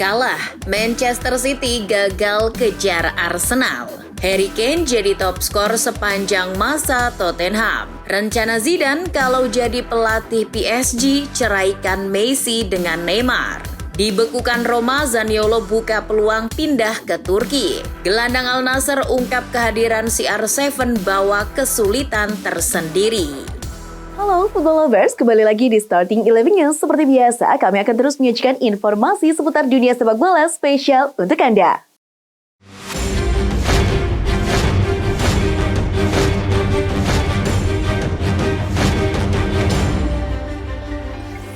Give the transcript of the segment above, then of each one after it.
Kalah, Manchester City gagal kejar Arsenal. Harry Kane jadi top skor sepanjang masa Tottenham. Rencana Zidane kalau jadi pelatih PSG, ceraikan Messi dengan Neymar. Dibekukan Roma, Zaniolo buka peluang pindah ke Turki. Gelandang Al Nassr ungkap kehadiran CR7 bawa kesulitan tersendiri. Halo Football Lovers, kembali lagi di Starting 11 News. Seperti biasa, kami akan terus menyajikan informasi seputar dunia sepak bola spesial untuk Anda.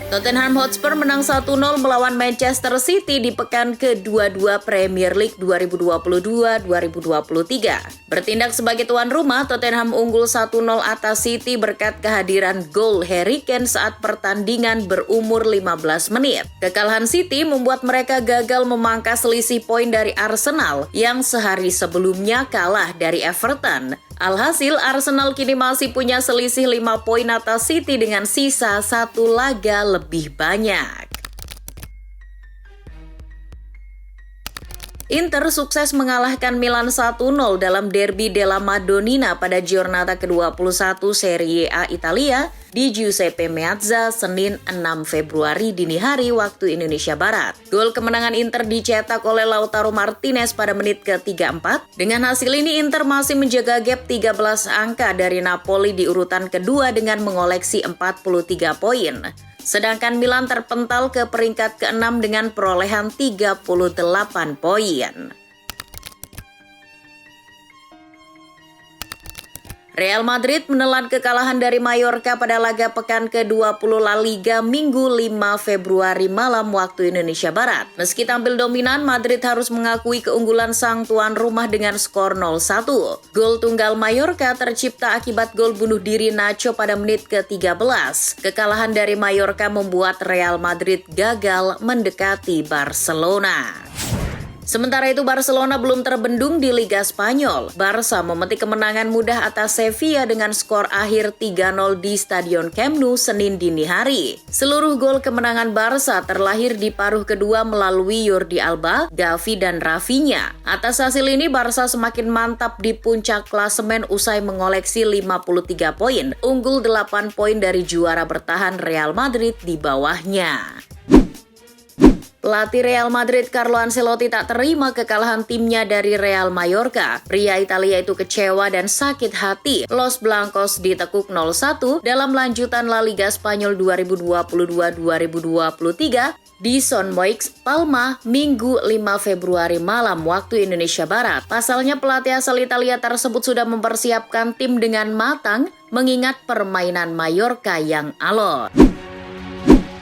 Tottenham Hotspur menang 1-0 melawan Manchester City di pekan ke-22 Premier League 2022-2023. Bertindak sebagai tuan rumah, Tottenham unggul 1-0 atas City berkat kehadiran gol Harry Kane saat pertandingan berumur 15 menit. Kekalahan City membuat mereka gagal memangkas selisih poin dari Arsenal yang sehari sebelumnya kalah dari Everton. Alhasil, Arsenal kini masih punya selisih 5 poin atas City dengan sisa 1 laga lebih banyak. Inter sukses mengalahkan Milan 1-0 dalam Derby della Madonnina pada giornata ke-21 Serie A Italia di Giuseppe Meazza, Senin 6 Februari dini hari waktu Indonesia Barat. Gol kemenangan Inter dicetak oleh Lautaro Martinez pada menit ke-34. Dengan hasil ini, Inter masih menjaga gap 13 angka dari Napoli di urutan kedua dengan mengoleksi 43 poin. Sedangkan Milan terpental ke peringkat ke-6 dengan perolehan 38 poin. Real Madrid menelan kekalahan dari Mallorca pada laga pekan ke-20 La Liga Minggu 5 Februari malam waktu Indonesia Barat. Meski tampil dominan, Madrid harus mengakui keunggulan sang tuan rumah dengan skor 0-1. Gol tunggal Mallorca tercipta akibat gol bunuh diri Nacho pada menit ke-13. Kekalahan dari Mallorca membuat Real Madrid gagal mendekati Barcelona. Sementara itu, Barcelona belum terbendung di Liga Spanyol. Barca memetik kemenangan mudah atas Sevilla dengan skor akhir 3-0 di Stadion Camp Nou Senin dini hari. Seluruh gol kemenangan Barca terlahir di paruh kedua melalui Jordi Alba, Gavi, dan Rafinha. Atas hasil ini, Barca semakin mantap di puncak klasemen usai mengoleksi 53 poin, unggul 8 poin dari juara bertahan Real Madrid di bawahnya. Pelatih Real Madrid Carlo Ancelotti tak terima kekalahan timnya dari Real Mallorca. Pria Italia itu kecewa dan sakit hati. Los Blancos ditekuk 0-1 dalam lanjutan La Liga Spanyol 2022-2023 di Son Moix, Palma, Minggu 5 Februari malam waktu Indonesia Barat. Pasalnya pelatih asal Italia tersebut sudah mempersiapkan tim dengan matang mengingat permainan Mallorca yang alot.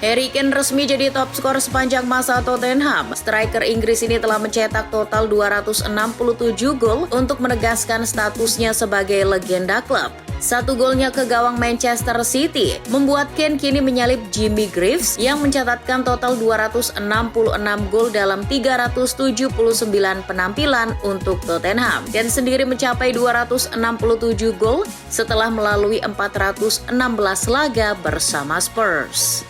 Harry Kane resmi jadi top skor sepanjang masa Tottenham. Striker Inggris ini telah mencetak total 267 gol untuk menegaskan statusnya sebagai legenda klub. 1 golnya ke gawang Manchester City membuat Kane kini menyalip Jimmy Greaves yang mencatatkan total 266 gol dalam 379 penampilan untuk Tottenham. Kane sendiri mencapai 267 gol setelah melalui 416 laga bersama Spurs.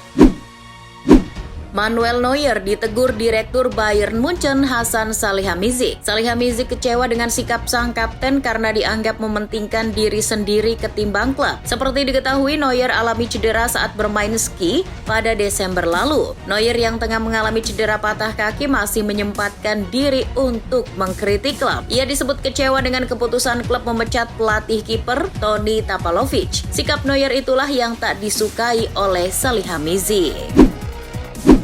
Manuel Neuer ditegur Direktur Bayern Munchen Hasan Salihamidzic. Salihamidzic kecewa dengan sikap sang kapten karena dianggap mementingkan diri sendiri ketimbang klub. Seperti diketahui, Neuer alami cedera saat bermain ski pada Desember lalu. Neuer yang tengah mengalami cedera patah kaki masih menyempatkan diri untuk mengkritik klub. Ia disebut kecewa dengan keputusan klub memecat pelatih kiper Toni Tapalovic. Sikap Neuer itulah yang tak disukai oleh Salihamidzic.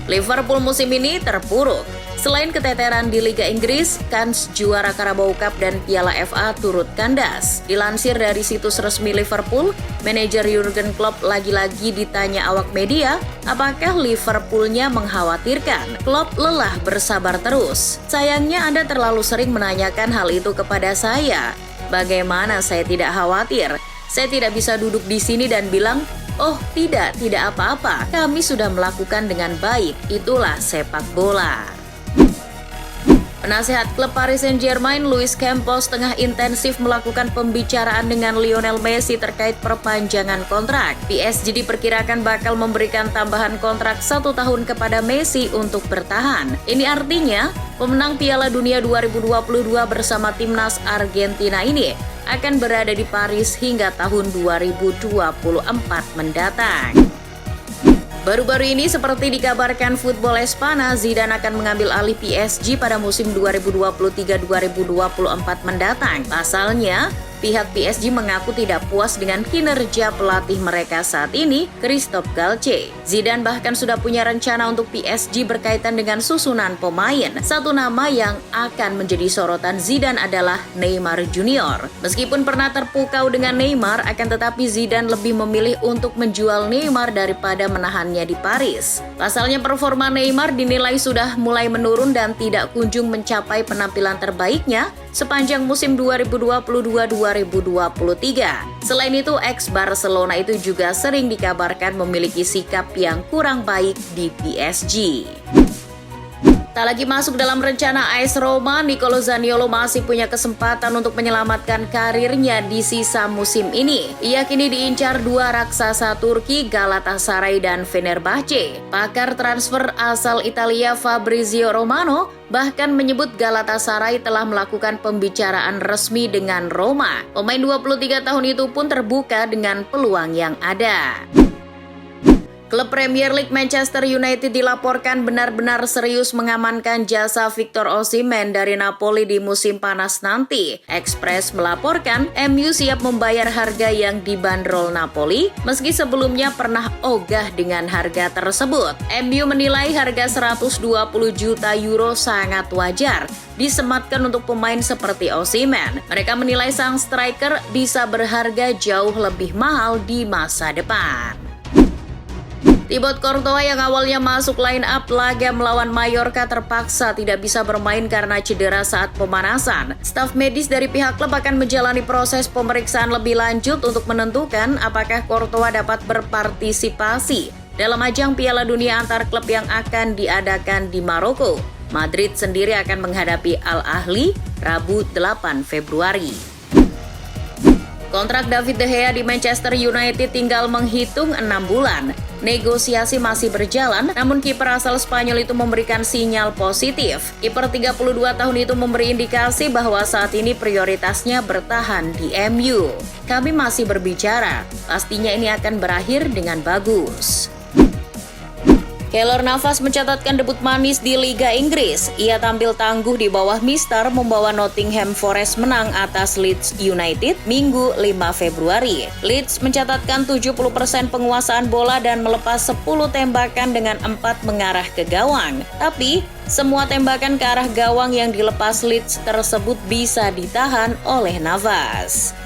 Liverpool musim ini terpuruk. Selain keteteran di Liga Inggris, kans juara Carabao Cup dan Piala FA turut kandas. Dilansir dari situs resmi Liverpool, manajer Jurgen Klopp lagi-lagi ditanya awak media, apakah Liverpoolnya mengkhawatirkan? Klopp lelah bersabar terus. Sayangnya Anda terlalu sering menanyakan hal itu kepada saya. Bagaimana saya tidak khawatir? Saya tidak bisa duduk di sini dan bilang, oh tidak apa-apa, kami sudah melakukan dengan baik, itulah sepak bola. Penasehat klub Paris Saint-Germain, Luis Campos, tengah intensif melakukan pembicaraan dengan Lionel Messi terkait perpanjangan kontrak. PSG diperkirakan bakal memberikan tambahan kontrak 1 tahun kepada Messi untuk bertahan. Ini artinya, pemenang Piala Dunia 2022 bersama timnas Argentina ini akan berada di Paris hingga tahun 2024 mendatang. Baru-baru ini seperti dikabarkan Football Espana, Zidane akan mengambil alih PSG pada musim 2023-2024 mendatang. Pasalnya, pihak PSG mengaku tidak puas dengan kinerja pelatih mereka saat ini, Christophe Galtier. Zidane bahkan sudah punya rencana untuk PSG berkaitan dengan susunan pemain. Satu nama yang akan menjadi sorotan Zidane adalah Neymar Junior. Meskipun pernah terpukau dengan Neymar, akan tetapi Zidane lebih memilih untuk menjual Neymar daripada menahannya di Paris. Pasalnya performa Neymar dinilai sudah mulai menurun dan tidak kunjung mencapai penampilan terbaiknya sepanjang musim 2022-2023. Selain itu, ex-Barcelona itu juga sering dikabarkan memiliki sikap yang kurang baik di PSG. Tak lagi masuk dalam rencana AS Roma, Nicolo Zaniolo masih punya kesempatan untuk menyelamatkan karirnya di sisa musim ini. Ia kini diincar dua raksasa Turki, Galatasaray dan Fenerbahce. Pakar transfer asal Italia Fabrizio Romano bahkan menyebut Galatasaray telah melakukan pembicaraan resmi dengan Roma. Pemain 23 tahun itu pun terbuka dengan peluang yang ada. Klub Premier League Manchester United dilaporkan benar-benar serius mengamankan jasa Victor Osimhen dari Napoli di musim panas nanti. Express melaporkan MU siap membayar harga yang dibanderol Napoli, meski sebelumnya pernah ogah dengan harga tersebut. MU menilai harga 120 juta euro sangat wajar disematkan untuk pemain seperti Osimhen. Mereka menilai sang striker bisa berharga jauh lebih mahal di masa depan. Thibaut Courtois yang awalnya masuk line up laga melawan Mallorca terpaksa tidak bisa bermain karena cedera saat pemanasan. Staf medis dari pihak klub akan menjalani proses pemeriksaan lebih lanjut untuk menentukan apakah Courtois dapat berpartisipasi dalam ajang Piala Dunia antar klub yang akan diadakan di Maroko. Madrid sendiri akan menghadapi Al Ahly Rabu 8 Februari. Kontrak David De Gea di Manchester United tinggal menghitung 6 bulan. Negosiasi masih berjalan, namun kiper asal Spanyol itu memberikan sinyal positif. Kiper 32 tahun itu memberi indikasi bahwa saat ini prioritasnya bertahan di MU. Kami masih berbicara, pastinya ini akan berakhir dengan bagus. Keylor Navas mencatatkan debut manis di Liga Inggris. Ia tampil tangguh di bawah Mister membawa Nottingham Forest menang atas Leeds United Minggu 5 Februari. Leeds mencatatkan 70% penguasaan bola dan melepas 10 tembakan dengan 4 mengarah ke gawang. Tapi, semua tembakan ke arah gawang yang dilepas Leeds tersebut bisa ditahan oleh Navas.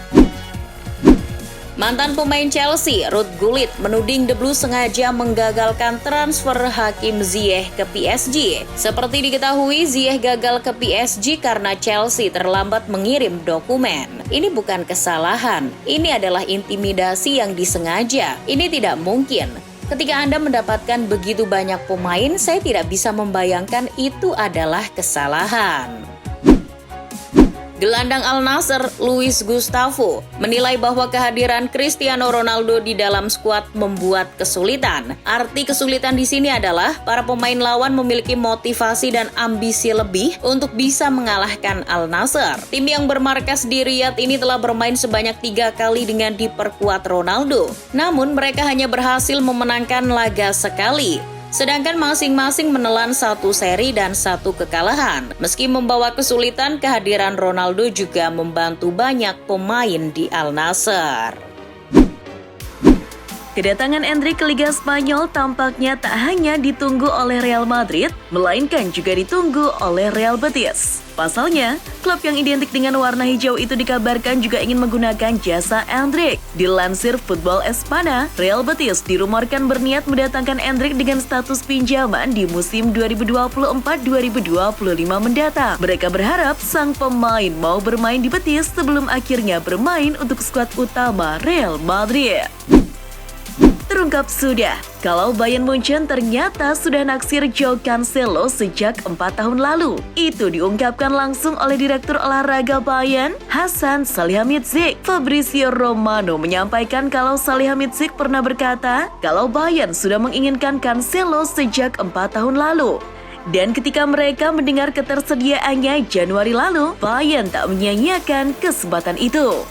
Mantan pemain Chelsea, Ruud Gullit, menuding The Blues sengaja menggagalkan transfer Hakim Ziyech ke PSG. Seperti diketahui, Ziyech gagal ke PSG karena Chelsea terlambat mengirim dokumen. Ini bukan kesalahan, ini adalah intimidasi yang disengaja. Ini tidak mungkin. Ketika Anda mendapatkan begitu banyak pemain, saya tidak bisa membayangkan itu adalah kesalahan. Gelandang Al Nassr, Luis Gustavo, menilai bahwa kehadiran Cristiano Ronaldo di dalam skuad membuat kesulitan. Arti kesulitan di sini adalah para pemain lawan memiliki motivasi dan ambisi lebih untuk bisa mengalahkan Al Nassr. Tim yang bermarkas di Riyadh ini telah bermain sebanyak 3 kali dengan diperkuat Ronaldo. Namun mereka hanya berhasil memenangkan laga sekali. Sedangkan masing-masing menelan 1 seri dan 1 kekalahan. Meski membawa kesulitan, kehadiran Ronaldo juga membantu banyak pemain di Al Nassr. Kedatangan Endrick ke Liga Spanyol tampaknya tak hanya ditunggu oleh Real Madrid, melainkan juga ditunggu oleh Real Betis. Pasalnya, klub yang identik dengan warna hijau itu dikabarkan juga ingin menggunakan jasa Endrick. Dilansir Football Espana, Real Betis dirumorkan berniat mendatangkan Endrick dengan status pinjaman di musim 2024-2025 mendatang. Mereka berharap sang pemain mau bermain di Betis sebelum akhirnya bermain untuk skuad utama Real Madrid. terungkap sudah kalau Bayern Munchen ternyata sudah naksir Joao Cancelo sejak 4 tahun lalu. Itu diungkapkan langsung oleh Direktur Olahraga Bayern, Hasan Salihamidzic. Fabrizio Romano menyampaikan kalau Salihamidzic pernah berkata kalau Bayern sudah menginginkan Cancelo sejak 4 tahun lalu. Dan ketika mereka mendengar ketersediaannya Januari lalu, Bayern tak menyia-nyiakan kesempatan itu.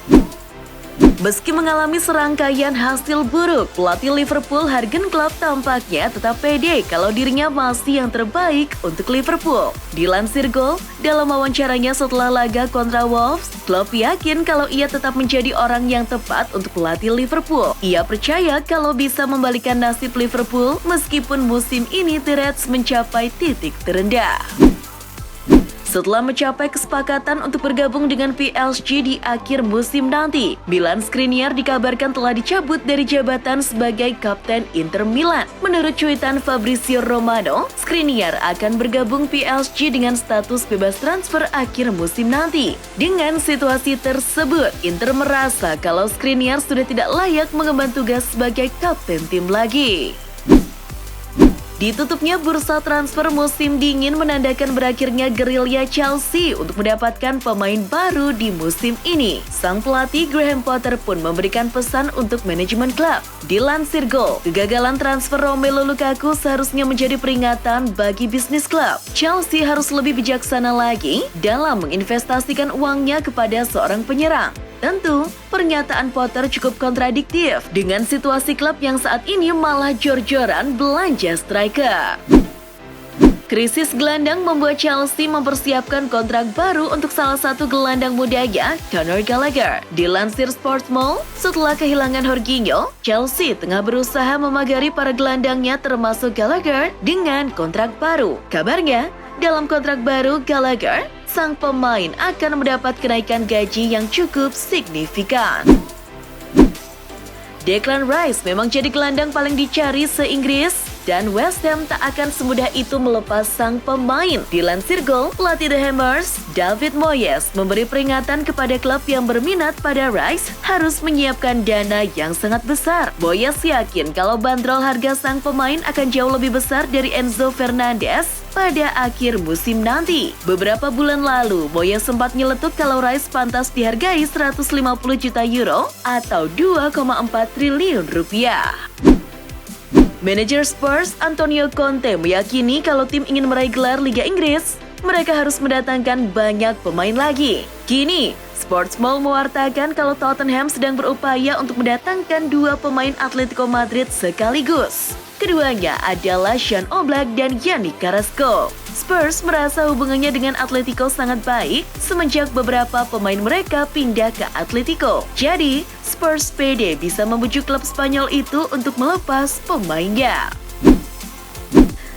Meski mengalami serangkaian hasil buruk, pelatih Liverpool Jurgen Klopp tampaknya tetap pede kalau dirinya masih yang terbaik untuk Liverpool. Dilansir Goal, dalam wawancaranya setelah laga kontra Wolves, Klopp yakin kalau ia tetap menjadi orang yang tepat untuk pelatih Liverpool. Ia percaya kalau bisa membalikan nasib Liverpool meskipun musim ini The Reds mencapai titik terendah. Setelah mencapai kesepakatan untuk bergabung dengan PSG di akhir musim nanti, Milan Skriniar dikabarkan telah dicabut dari jabatan sebagai kapten Inter Milan. Menurut cuitan Fabrizio Romano, Skriniar akan bergabung PSG dengan status bebas transfer akhir musim nanti. Dengan situasi tersebut, Inter merasa kalau Skriniar sudah tidak layak mengemban tugas sebagai kapten tim lagi. Ditutupnya bursa transfer musim dingin menandakan berakhirnya gerilya Chelsea untuk mendapatkan pemain baru di musim ini. Sang pelatih Graham Potter pun memberikan pesan untuk manajemen klub. Dilansir Goal, kegagalan transfer Romelu Lukaku seharusnya menjadi peringatan bagi bisnis klub. Chelsea harus lebih bijaksana lagi dalam menginvestasikan uangnya kepada seorang penyerang. Tentu, pernyataan Potter cukup kontradiktif dengan situasi klub yang saat ini malah jor-joran belanja striker. Krisis gelandang membuat Chelsea mempersiapkan kontrak baru untuk salah satu gelandang mudanya, Conor Gallagher. Dilansir Sportsmall, setelah kehilangan Jorginho, Chelsea tengah berusaha memagari para gelandangnya termasuk Gallagher dengan kontrak baru. Kabarnya, dalam kontrak baru Gallagher, sang pemain akan mendapat kenaikan gaji yang cukup signifikan. Declan Rice memang jadi gelandang paling dicari se-Inggris dan West Ham tak akan semudah itu melepas sang pemain. Dilansir Goal, pelatih The Hammers, David Moyes, memberi peringatan kepada klub yang berminat pada Rice harus menyiapkan dana yang sangat besar. Moyes yakin kalau bandrol harga sang pemain akan jauh lebih besar dari Enzo Fernandez pada akhir musim nanti. Beberapa bulan lalu, Moyes sempat nyeletuk kalau Rice pantas dihargai 150 juta euro atau 2,4 triliun rupiah. Manajer Spurs, Antonio Conte, meyakini kalau tim ingin meraih gelar Liga Inggris, mereka harus mendatangkan banyak pemain lagi. Kini, Sportsmall mewartakan kalau Tottenham sedang berupaya untuk mendatangkan 2 pemain Atletico Madrid sekaligus. Keduanya adalah Sean Oblak dan Yannick Carrasco. Spurs merasa hubungannya dengan Atletico sangat baik semenjak beberapa pemain mereka pindah ke Atletico. Jadi, Spurs pede bisa membujuk klub Spanyol itu untuk melepas pemainnya.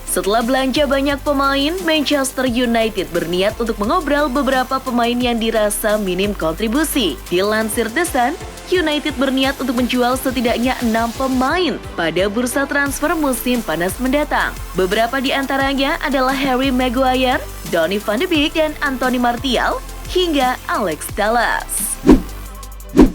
Setelah belanja banyak pemain, Manchester United berniat untuk mengobrol beberapa pemain yang dirasa minim kontribusi. Dilansir The Sun, United berniat untuk menjual setidaknya 6 pemain pada bursa transfer musim panas mendatang. Beberapa di antaranya adalah Harry Maguire, Donny van de Beek, dan Anthony Martial, hingga Alex Telles.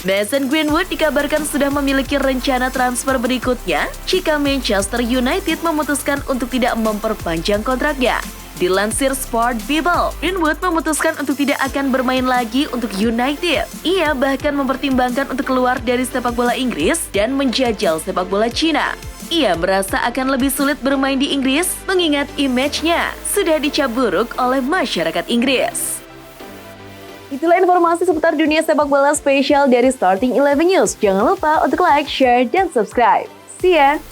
Mason Greenwood dikabarkan sudah memiliki rencana transfer berikutnya jika Manchester United memutuskan untuk tidak memperpanjang kontraknya. Dilansir Sport Bible, Greenwood memutuskan untuk tidak akan bermain lagi untuk United. Ia bahkan mempertimbangkan untuk keluar dari sepak bola Inggris dan menjajal sepak bola Cina. Ia merasa akan lebih sulit bermain di Inggris mengingat image-nya sudah dicap buruk oleh masyarakat Inggris. Itulah informasi seputar dunia sepak bola spesial dari Starting 11 News. Jangan lupa untuk like, share, dan subscribe. See ya!